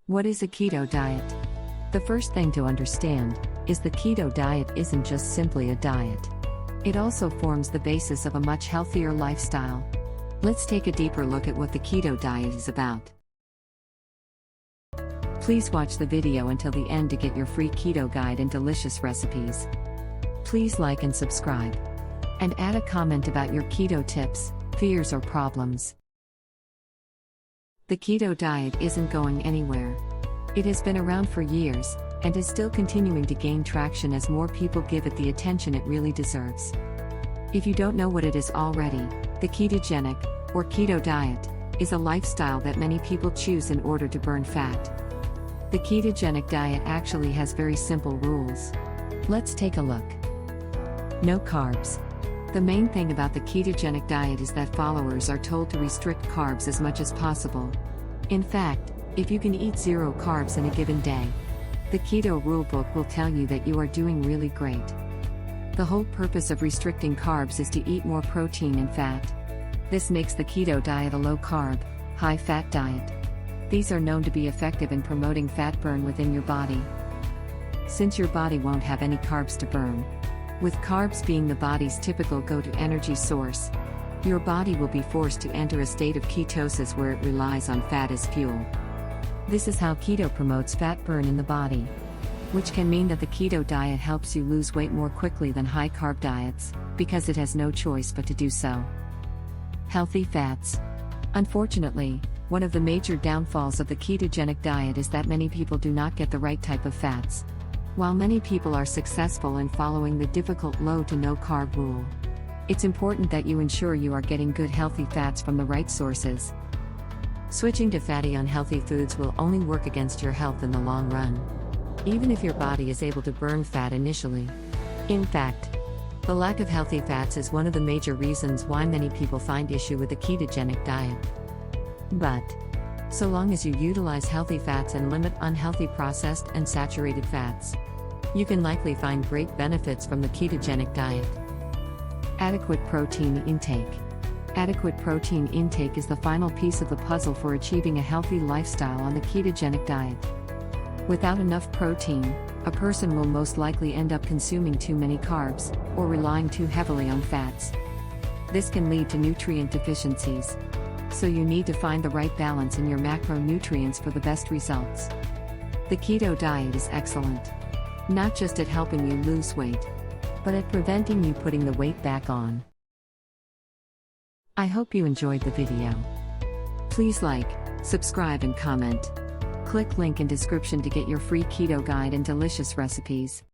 What is a keto diet? The first thing to understand is the keto diet isn't just simply a diet. It also forms the basis of a much healthier lifestyle. Let's take a deeper look at what the keto diet is about. Please watch the video until the end to get your free keto guide and delicious recipes. Please like and subscribe. And add a comment about your keto tips, fears or problems. The keto diet isn't going anywhere. It has been around for years, and is still continuing to gain traction as more people give it the attention it really deserves. If you don't know what it is already, the ketogenic, or keto diet, is a lifestyle that many people choose in order to burn fat. The ketogenic diet actually has very simple rules. Let's take a look. No carbs. The main thing about the ketogenic diet is that followers are told to restrict carbs as much as possible. In fact, if you can eat 0 carbs in a given day, the keto rulebook will tell you that you are doing really great. The whole purpose of restricting carbs is to eat more protein and fat. This makes the keto diet a low-carb, high-fat diet. These are known to be effective in promoting fat burn within your body. Since your body won't have any carbs to burn, with carbs being the body's typical go-to energy source, your body will be forced to enter a state of ketosis where it relies on fat as fuel. This is how keto promotes fat burn in the body, which can mean that the keto diet helps you lose weight more quickly than high-carb diets, because it has no choice but to do so. Healthy fats. Unfortunately, one of the major downfalls of the ketogenic diet is that many people do not get the right type of fats. While many people are successful in following the difficult low to no carb rule, it's important that you ensure you are getting good healthy fats from the right sources. Switching to fatty unhealthy foods will only work against your health in the long run, even if your body is able to burn fat initially. In fact, the lack of healthy fats is one of the major reasons why many people find issue with the ketogenic diet. But, so long as you utilize healthy fats and limit unhealthy processed and saturated fats, you can likely find great benefits from the ketogenic diet. Adequate protein intake. Adequate protein intake is the final piece of the puzzle for achieving a healthy lifestyle on the ketogenic diet. Without enough protein, a person will most likely end up consuming too many carbs, or relying too heavily on fats. This can lead to nutrient deficiencies. So you need to find the right balance in your macronutrients for the best results. The keto diet is excellent, not just at helping you lose weight, but at preventing you putting the weight back on. I hope you enjoyed the video. Please like, subscribe and comment. Click link in description to get your free keto guide and delicious recipes.